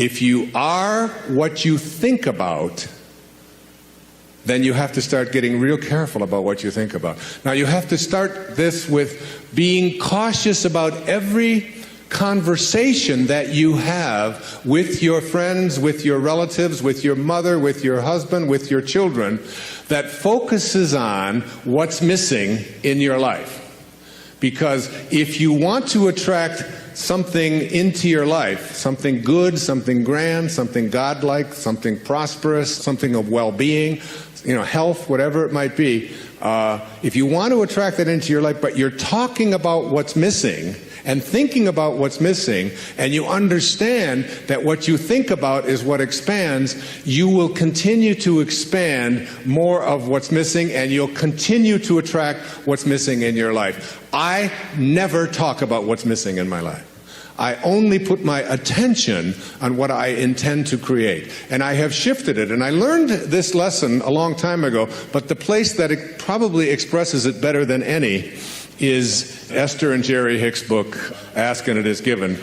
If you are what you think about, then you have to start getting real careful about what you think about. Now, you have to start this with being cautious about every conversation that you have with your friends, with your relatives, with your mother, with your husband, with your children, that focuses on what's missing in your life. Because if you want to attract something into your life, something good, something grand, something godlike, something prosperous, something of well-being, health, whatever it might be, if you want to attract that into your life, but you're talking about what's missing and thinking about what's missing, and you understand that what you think about is what expands, you will continue to expand more of what's missing, and you'll continue to attract what's missing in your life. I never talk about what's missing in my life. I only put my attention on what I intend to create. And I have shifted it. And I learned this lesson a long time ago, but the place that it probably expresses it better than any is Esther and Jerry Hicks' book, Ask and It Is Given.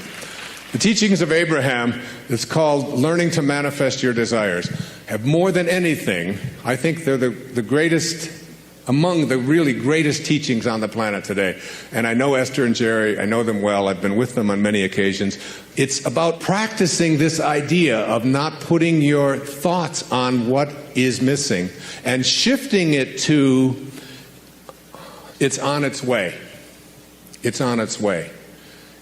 The teachings of Abraham, it's called Learning to Manifest Your Desires, have more than anything, I think they're the greatest, among the really greatest teachings on the planet today. And I know Esther and Jerry, I know them well, I've been with them on many occasions. It's about practicing this idea of not putting your thoughts on what is missing and shifting it to, it's on its way. It's on its way.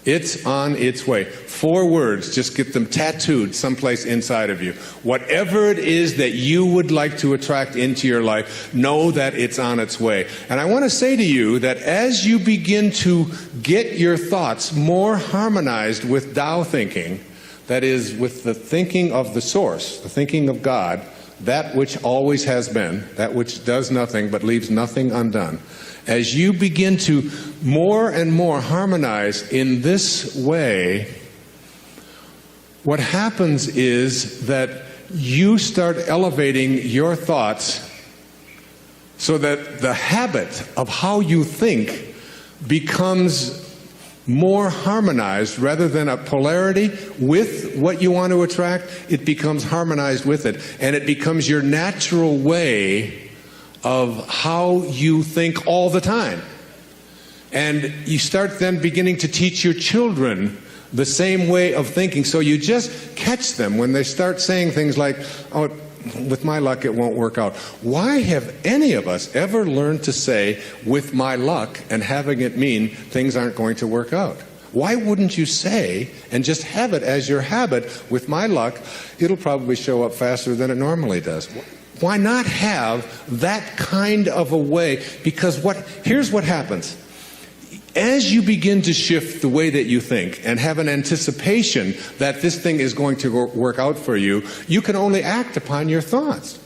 It's on its way. 4 words, just get them tattooed someplace inside of you. Whatever it is that you would like to attract into your life, know that it's on its way. And I want to say to you that as you begin to get your thoughts more harmonized with Tao thinking, that is, with the thinking of the source, the thinking of God, that which always has been, that which does nothing but leaves nothing undone, as you begin to more and more harmonize in this way, what happens is that you start elevating your thoughts so that the habit of how you think becomes more harmonized rather than a polarity with what you want to attract. It becomes harmonized with it, and it becomes your natural way of how you think all the time. And you start then beginning to teach your children the same way of thinking. So you just catch them when they start saying things like, oh, with my luck it won't work out. Why have any of us ever learned to say, with my luck, and having it mean things aren't going to work out? Why wouldn't you say, and just have it as your habit, with my luck, it'll probably show up faster than it normally does? Why not have that kind of a way? Because here's what happens. As you begin to shift the way that you think and have an anticipation that this thing is going to work out for you, you can only act upon your thoughts.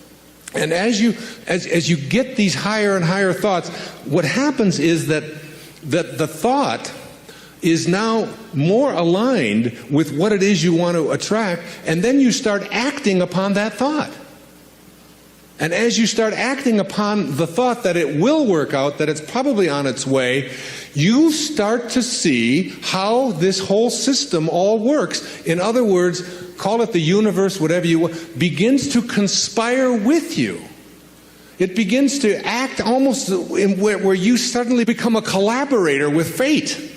And as you get these higher and higher thoughts, what happens is that the thought is now more aligned with what it is you want to attract, and then you start acting upon that thought. And as you start acting upon the thought that it will work out, that it's probably on its way, you start to see how this whole system all works. In other words, call it the universe, whatever you want, begins to conspire with you. It begins to act almost where you suddenly become a collaborator with fate.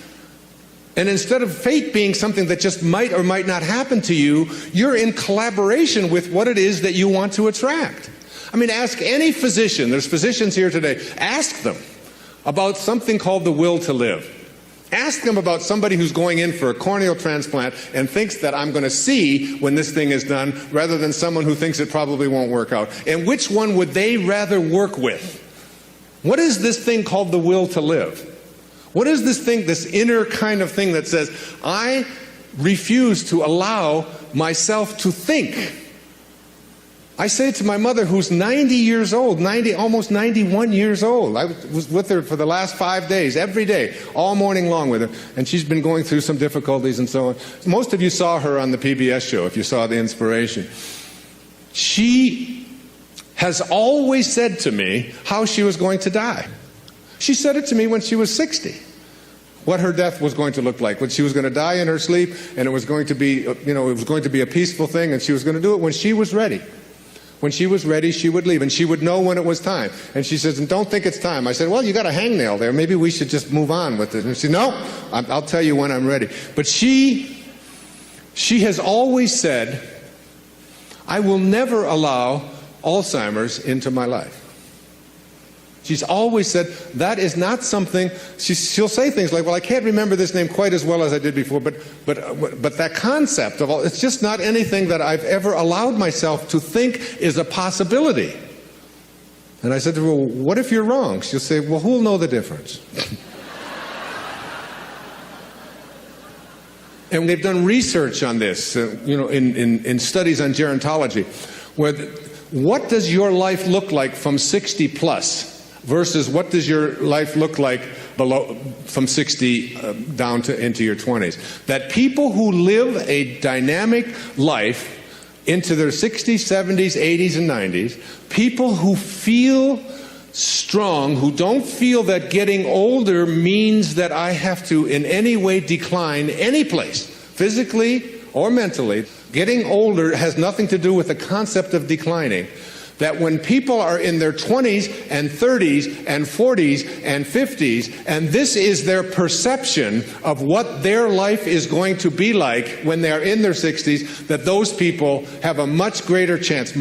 And instead of fate being something that just might or might not happen to you, you're in collaboration with what it is that you want to attract. I mean, ask any physician, there's physicians here today, ask them about something called the will to live. Ask them about somebody who's going in for a corneal transplant and thinks that I'm going to see when this thing is done, rather than someone who thinks it probably won't work out. And which one would they rather work with? What is this thing called the will to live? What is this thing, this inner kind of thing that says, I refuse to allow myself to think? I say to my mother, who's 90 years old, almost 91 years old. I was with her for the last 5 days, every day, all morning long with her. And she's been going through some difficulties and so on. Most of you saw her on the PBS show, if you saw The Inspiration. She has always said to me how she was going to die. She said it to me when she was 60. what her death was going to look like, when she was going to die in her sleep, and it was going to be, it was going to be a peaceful thing, and she was going to do it when she was ready. When she was ready, she would leave, and she would know when it was time. And she says, and don't think it's time. I said, well, you got a hangnail there. Maybe we should just move on with it. And she said, no, I'll tell you when I'm ready. But she has always said, I will never allow Alzheimer's into my life. She's always said that is not something. She'll say things like, well, I can't remember this name quite as well as I did before, but that concept of it's just not anything that I've ever allowed myself to think is a possibility. And I said to her, well, what if you're wrong? She'll say, well, who'll know the difference? And they've done research on this, in studies on gerontology, where what does your life look like from 60 plus versus what does your life look like below from 60 down to into your 20s? That people who live a dynamic life into their 60s, 70s, 80s, and 90s, people who feel strong, who don't feel that getting older means that I have to in any way decline any place, physically or mentally. Getting older has nothing to do with the concept of declining. That when people are in their 20s and 30s and 40s and 50s, and this is their perception of what their life is going to be like when they're in their 60s, that those people have a much greater chance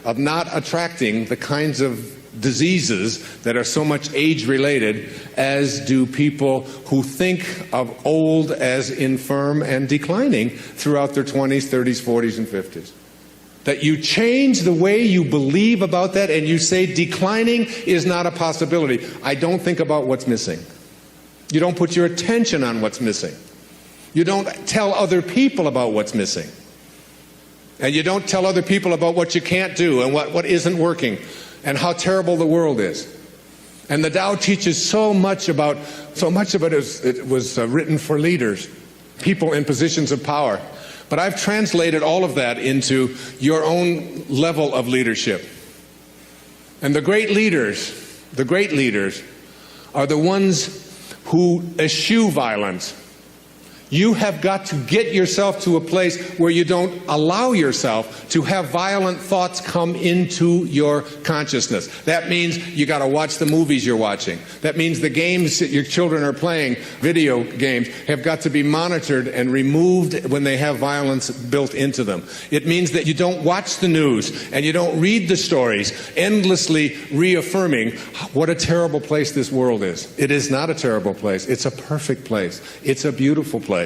of not attracting the kinds of diseases that are so much age-related as do people who think of old as infirm and declining throughout their 20s, 30s, 40s, and 50s. That you change the way you believe about that and you say declining is not a possibility. I don't think about what's missing. You don't put your attention on what's missing. You don't tell other people about what's missing. And you don't tell other people about what you can't do and what isn't working and how terrible the world is. And the Tao teaches so much of it was written for leaders, people in positions of power. But I've translated all of that into your own level of leadership. And the great leaders are the ones who eschew violence. You have got to get yourself to a place where you don't allow yourself to have violent thoughts come into your consciousness. That means you got to watch the movies you're watching. That means the games that your children are playing, video games, have got to be monitored and removed when they have violence built into them. It means that you don't watch the news and you don't read the stories, endlessly reaffirming what a terrible place this world is. It is not a terrible place. It's a perfect place. It's a beautiful place.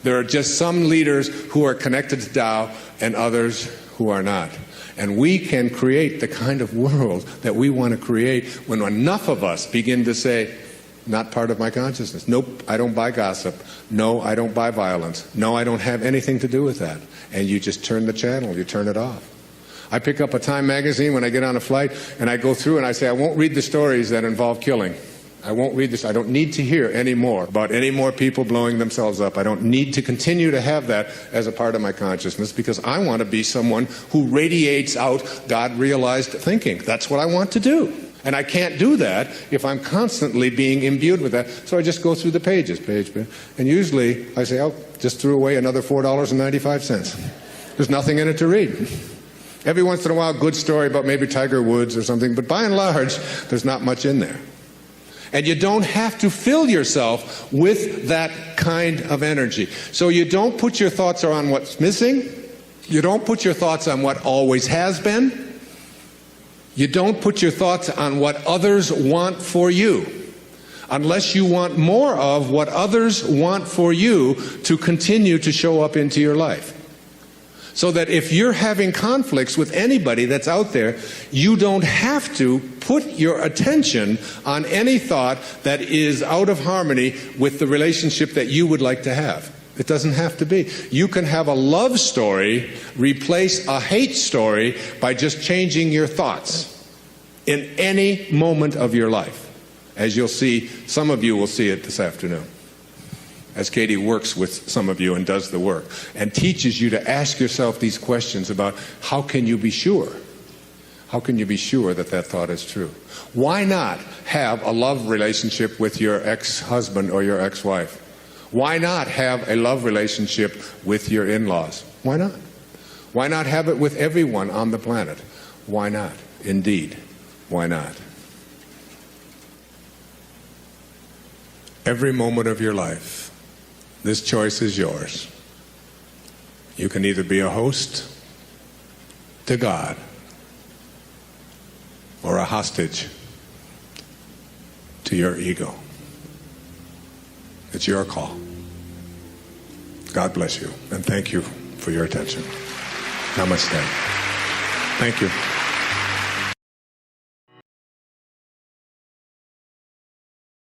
There are just some leaders who are connected to Tao and others who are not. And we can create the kind of world that we want to create when enough of us begin to say, not part of my consciousness. Nope, I don't buy gossip. No, I don't buy violence. No, I don't have anything to do with that. And you just turn the channel, you turn it off. I pick up a Time magazine when I get on a flight and I go through and I say, I won't read the stories that involve killing. I won't read this. I don't need to hear any more about any more people blowing themselves up. I don't need to continue to have that as a part of my consciousness because I want to be someone who radiates out God-realized thinking. That's what I want to do. And I can't do that if I'm constantly being imbued with that. So I just go through the pages, page. And usually I say, oh, just threw away another $4.95. There's nothing in it to read. Every once in a while, a good story about maybe Tiger Woods or something. But by and large, there's not much in there. And you don't have to fill yourself with that kind of energy. So you don't put your thoughts on what's missing. You don't put your thoughts on what always has been. You don't put your thoughts on what others want for you, unless you want more of what others want for you to continue to show up into your life. So that if you're having conflicts with anybody that's out there, you don't have to put your attention on any thought that is out of harmony with the relationship that you would like to have. It doesn't have to be. You can have a love story replace a hate story by just changing your thoughts in any moment of your life. As you'll see, some of you will see it this afternoon, as Katie works with some of you and does the work and teaches you to ask yourself these questions about how can you be sure? How can you be sure that that thought is true? Why not have a love relationship with your ex-husband or your ex-wife? Why not have a love relationship with your in-laws? Why not? Why not have it with everyone on the planet? Why not? Indeed, why not? Every moment of your life, this choice is yours. You can either be a host to God or a hostage to your ego. It's your call. God bless you, and thank you for your attention. Namaste. Thank you.